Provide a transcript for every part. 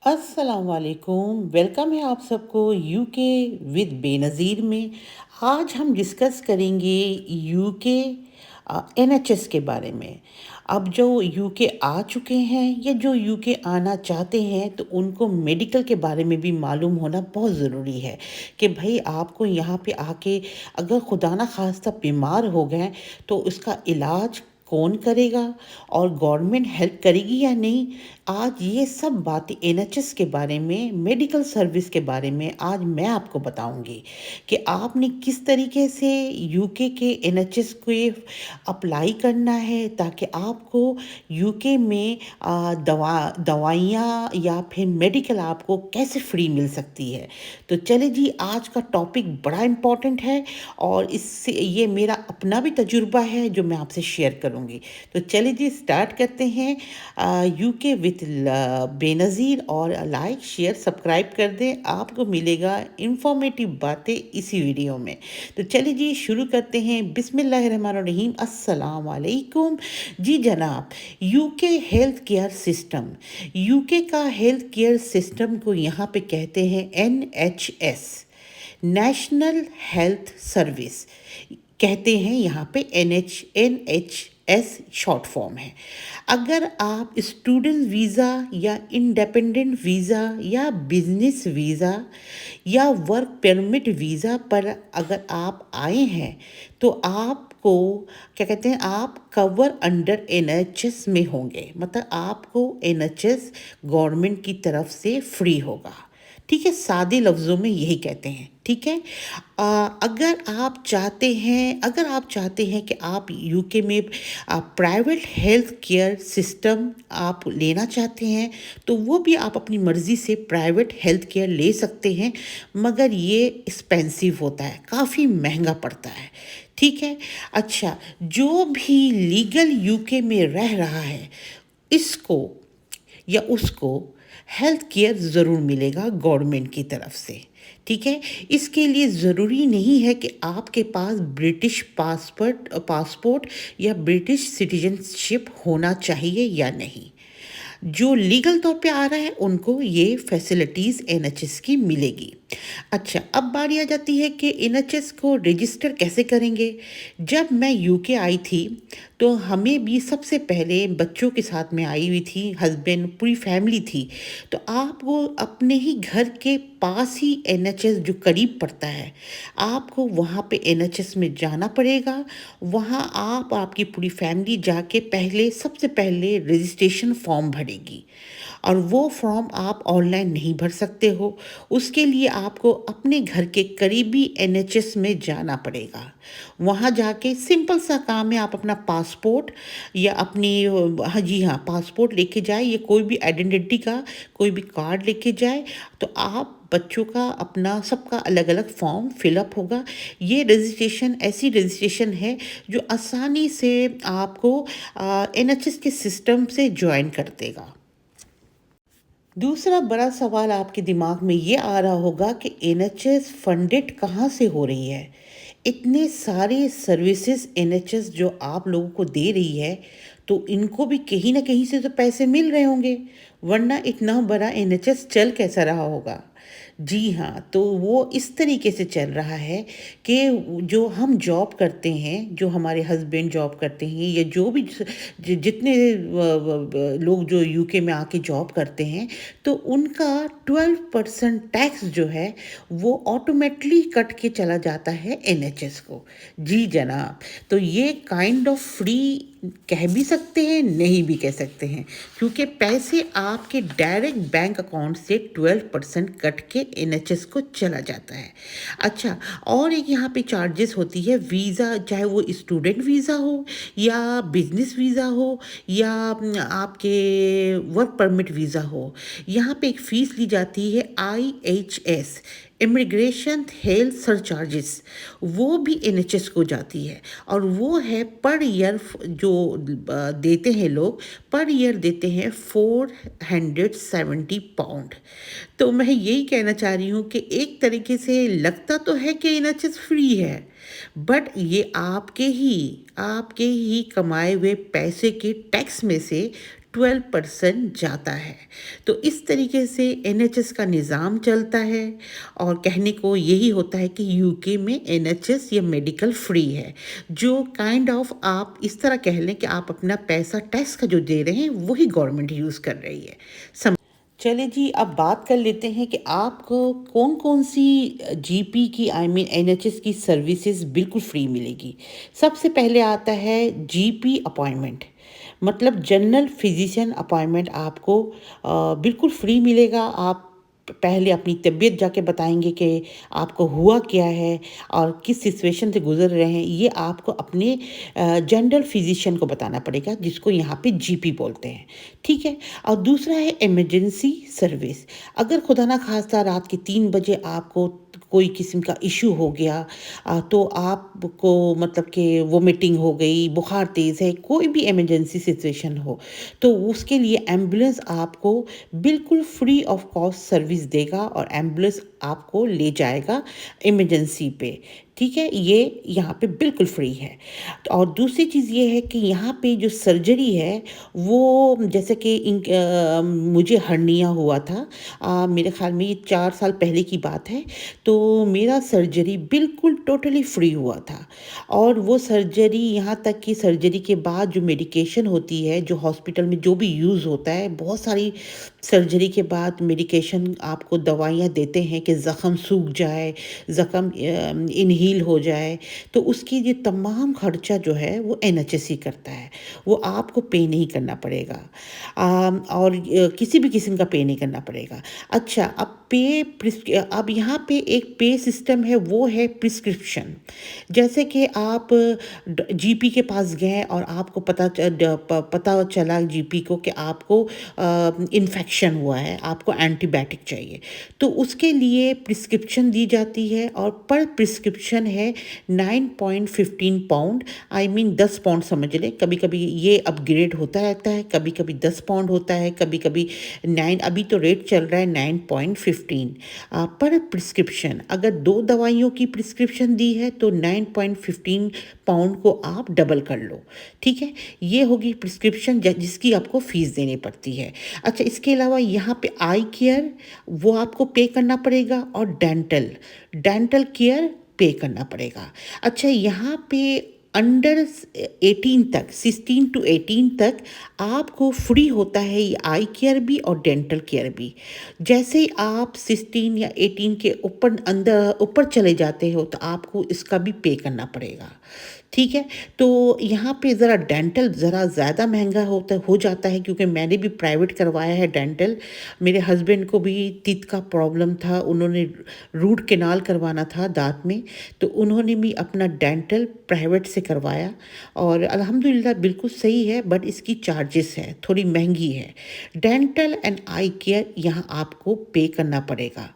अस्सलाम वालेकुम। वेलकम है आप सबको यूके विद बेनज़ीर में। आज हम डिस्कस करेंगे यूके एनएचएस के बारे में। अब जो यूके आ चुके हैं या जो यूके आना चाहते हैं तो उनको मेडिकल के बारे में भी मालूम होना बहुत ज़रूरी है कि भाई आपको यहाँ पे आके अगर खुदा ना खास्ता बीमार हो गए तो उसका इलाज कौन करेगा और गवर्नमेंट हेल्प करेगी या नहीं। आज ये सब बातें एनएचएस के बारे में, मेडिकल सर्विस के बारे में आज मैं आपको बताऊंगी कि आपने किस तरीके से यूके के एनएचएस को अप्लाई करना है ताकि आपको यूके में दवाइयाँ या फिर मेडिकल आपको कैसे फ्री मिल सकती है। तो चले जी, आज का टॉपिक बड़ा इम्पोर्टेंट है और इससे ये मेरा अपना भी तजुर्बा है जो मैं आपसे शेयर करूंगी। तो चले जी, स्टार्ट करते हैं यूके विथ बेनज़ीर। और लाइक शेयर सब्सक्राइब कर दें, आपको मिलेगा इंफॉर्मेटिव बातें इसी वीडियो में। तो चलिए जी, शुरू करते हैं। बिस्मिल्लाहिर्रहमानिर्रहीम, अस्सलाम वालेकुम। जी जनाब, UK health care system, UK का हेल्थ केयर सिस्टम को यहाँ पे कहते हैं एनएचएस, नेशनल हेल्थ सर्विस कहते हैं। यहाँ पे एनएचएस शॉर्ट फॉर्म है। अगर आप स्टूडेंट वीज़ा या इंडिपेंडेंट वीज़ा या बिजनेस वीज़ा या वर्क परमिट वीज़ा पर अगर आप आए हैं तो आपको क्या कहते हैं, आप कवर अंडर एनएचएस में होंगे। मतलब आपको एनएचएस गवर्नमेंट की तरफ से फ्री होगा। ठीक है, सादे लफ्ज़ों में यही कहते हैं। ठीक है। अगर आप चाहते हैं कि आप यूके में प्राइवेट हेल्थ केयर सिस्टम आप लेना चाहते हैं तो वो भी आप अपनी मर्ज़ी से प्राइवेट हेल्थ केयर ले सकते हैं, मगर ये एक्सपेंसिव होता है, काफ़ी महंगा पड़ता है। ठीक है। अच्छा, जो भी लीगल यूके में रह रहा है इसको या उसको हेल्थ केयर ज़रूर मिलेगा गवर्नमेंट की तरफ से। ठीक है। इसके लिए ज़रूरी नहीं है कि आपके पास ब्रिटिश पासपोर्ट या ब्रिटिश सिटीजनशिप होना चाहिए या नहीं। जो लीगल तौर पे आ रहा है उनको ये फैसिलिटीज़ एनएचएस की मिलेगी। अच्छा, अब बारी आ जाती है कि एनएचएस को रजिस्टर कैसे करेंगे। जब मैं यूके आई थी तो हमें भी सबसे पहले बच्चों के साथ में आई हुई थी, हस्बैंड, पूरी फैमिली थी। तो आपको अपने ही घर के पास ही एनएचएस जो करीब पड़ता है आपको वहाँ पे एनएचएस में जाना पड़ेगा। वहाँ आप आपकी पूरी फैमिली जाके सबसे पहले रजिस्ट्रेशन फॉर्म भरेगी और वो फॉर्म आप ऑनलाइन नहीं भर सकते हो। उसके लिए आपको अपने घर के करीबी एनएचएस में जाना पड़ेगा। वहाँ जाके सिंपल सा काम है, आप अपना पासपोर्ट या अपनी हाँ जी हाँ, पासपोर्ट लेके जाए या कोई भी आइडेंटिटी का कोई भी कार्ड लेके जाए। तो आप बच्चों का अपना सबका अलग अलग फॉर्म फिलअप होगा। ये रजिस्ट्रेशन ऐसी रजिस्ट्रेशन है जो आसानी से आपको एनएचएस के सिस्टम से ज्वाइन कर देगा। दूसरा बड़ा सवाल आपके दिमाग में ये आ रहा होगा कि एनएचएस फंडेड कहाँ से हो रही है। इतने सारे सर्विसेज एनएचएस जो आप लोगों को दे रही है तो इनको भी कहीं ना कहीं से तो पैसे मिल रहे होंगे, वरना इतना बड़ा एनएचएस चल कैसा रहा होगा। जी हाँ, तो वो इस तरीके से चल रहा है कि जो हम जॉब करते हैं, जो हमारे हस्बैंड जॉब करते हैं या जो भी जितने लोग जो यूके में आके जॉब करते हैं तो उनका 12% टैक्स जो है वो ऑटोमेटिकली कट के चला जाता है एनएचएस को। जी जनाब, तो ये काइंड ऑफ फ्री कह भी सकते हैं, नहीं भी कह सकते हैं, क्योंकि पैसे आपके डायरेक्ट बैंक अकाउंट से 12% कट के एनएचएस को चला जाता है। अच्छा, और एक यहाँ पे चार्जेस होती है वीज़ा, चाहे वो स्टूडेंट वीज़ा हो या बिजनेस वीज़ा हो या आपके वर्क परमिट वीज़ा हो। यहाँ पे एक फ़ीस ली जाती है IHS, इमिग्रेशन हेल्थ सरचार्जेस, वो भी एनएचएस को जाती है और वो है पर ईयर जो देते हैं लोग, पर ईयर देते हैं 470 पाउंड। तो मैं यही कहना चाह रही हूँ कि एक तरीके से लगता तो है कि एनएचएस फ्री है, बट ये आपके ही कमाए हुए पैसे के टैक्स में से 12% जाता है। तो इस तरीके से एनएचएस का निज़ाम चलता है और कहने को यही होता है कि यूके में एनएचएस या मेडिकल फ्री है, जो काइंड ऑफ आप इस तरह कह लें कि आप अपना पैसा टैक्स का जो दे रहे हैं वही गवर्नमेंट यूज़ कर रही है। चले जी, अब बात कर लेते हैं कि आपको कौन कौन सी जीपी की एनएचएस की सर्विसेज बिल्कुल फ्री मिलेगी। सबसे पहले आता है जीपी अपॉइंटमेंट, मतलब जनरल फिजिशियन अपॉइंटमेंट आपको बिल्कुल फ्री मिलेगा। आप पहले अपनी तबीयत जाके बताएंगे कि आपको हुआ क्या है और किस सिचुएशन से गुजर रहे हैं, ये आपको अपने जनरल फिजिशियन को बताना पड़ेगा, जिसको यहाँ पे जीपी बोलते हैं। ठीक है। और दूसरा है इमरजेंसी सर्विस। अगर खुदा ना खास्ता रात के 3 बजे आपको कोई किस्म का इशू हो गया, तो आपको मतलब कि वोमिटिंग हो गई, बुखार तेज़ है, कोई भी इमरजेंसी सिचुएशन हो, तो उसके लिए एम्बुलेंस आपको बिल्कुल फ्री ऑफ कॉस्ट सर्विस देगा और एम्बुलेंस आपको ले जाएगा इमरजेंसी पे। ठीक है, ये यहाँ पे बिल्कुल फ्री है। और दूसरी चीज़ ये है कि यहाँ पे जो सर्जरी है वो जैसे कि मुझे हर्निया हुआ था, मेरे ख्याल में ये 4 साल पहले की बात है। तो मेरा सर्जरी बिल्कुल टोटली फ्री हुआ था। और वो सर्जरी, यहाँ तक कि सर्जरी के बाद जो मेडिकेशन होती है, जो हॉस्पिटल में जो भी यूज़ होता है, बहुत सारी सर्जरी के बाद मेडिकेशन आपको दवाइयाँ देते हैं कि ज़ख़म सूख जाए, ज़ख़म इनहील हो जाए, तो उसकी ये तमाम खर्चा जो है वो एनएचएस ही करता है। वो आपको पे नहीं करना पड़ेगा, और किसी भी किस्म का पे नहीं करना पड़ेगा। अच्छा, अब यहाँ पे एक पे सिस्टम है, वो है प्रिस्क्रिप्शन। जैसे कि आप जीपी के पास गए और आपको पता चला जीपी को कि आपको इन्फेक्शन हुआ है, आपको एंटीबायोटिक चाहिए, तो उसके लिए प्रिस्क्रिप्शन दी जाती है और पर प्रिस्क्रिप्शन है 9.15 पाउंड, आई मीन 10 पाउंड समझ लें। कभी कभी ये अपग्रेड होता रहता है, कभी कभी 10 पाउंड होता है, कभी कभी 9, अभी तो रेट चल रहा है 9.15 पर प्रिस्क्रिप्शन। अगर 2 दवाइयों की प्रिस्क्रिप्शन दी है तो 9.15 पाउंड को आप डबल कर लो। ठीक है, ये होगी प्रिस्क्रिप्शन जिसकी आपको फ़ीस देनी पड़ती है। अच्छा, इसके अलावा यहाँ पे आई केयर वो आपको पे करना पड़ेगा और डेंटल केयर पे करना पड़ेगा। अच्छा, यहाँ पे अंडर 18 तक, 16 टू 18 तक आपको फ्री होता है ये आई केयर भी और डेंटल केयर भी। जैसे ही आप 16 या 18 के ऊपर चले जाते हो तो आपको इसका भी पे करना पड़ेगा। ठीक है, तो यहाँ पे ज़रा डेंटल ज़रा ज़्यादा महंगा हो जाता है, क्योंकि मैंने भी प्राइवेट करवाया है डेंटल। मेरे हस्बैंड को भी टीथ का प्रॉब्लम था, उन्होंने रूट कैनाल करवाना था दांत में, तो उन्होंने भी अपना डेंटल प्राइवेट से करवाया और अल्हम्दुलिल्लाह बिल्कुल सही है, बट इसकी चार्जेस है, थोड़ी महंगी है। डेंटल एंड आई केयर यहाँ आपको पे करना पड़ेगा।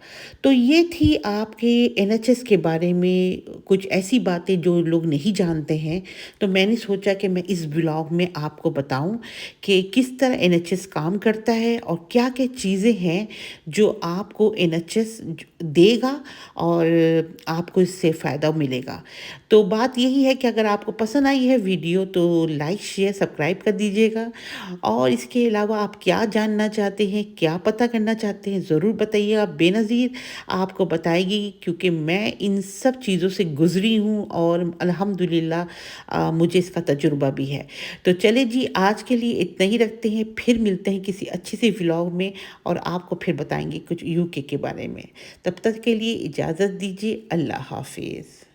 तो ये थी आपके एनएचएस के बारे में कुछ ऐसी बातें जो लोग नहीं जानते हैं, तो मैंने सोचा कि मैं इस ब्लॉग में आपको बताऊं कि किस तरह एनएचएस काम करता है और क्या क्या चीज़ें हैं जो आपको एनएचएस देगा और आपको इससे फ़ायदा मिलेगा। तो बात यही है कि अगर आपको पसंद आई है वीडियो तो लाइक शेयर सब्सक्राइब कर दीजिएगा, और इसके अलावा आप क्या जानना चाहते हैं, क्या पता करना चाहते हैं, ज़रूर बताइएगा। बेनज़ीर आपको बताएगी, क्योंकि मैं इन सब चीज़ों से गुज़री हूँ और अल्हम्दुलिल्लाह मुझे इसका तजुर्बा भी है। तो चले जी, आज के लिए इतना ही रखते हैं, फिर मिलते हैं किसी अच्छी सी व्लॉग में और आपको फिर बताएंगे कुछ यूके के बारे में। तब तक के लिए इजाज़त दीजिए। अल्लाह हाफिज़।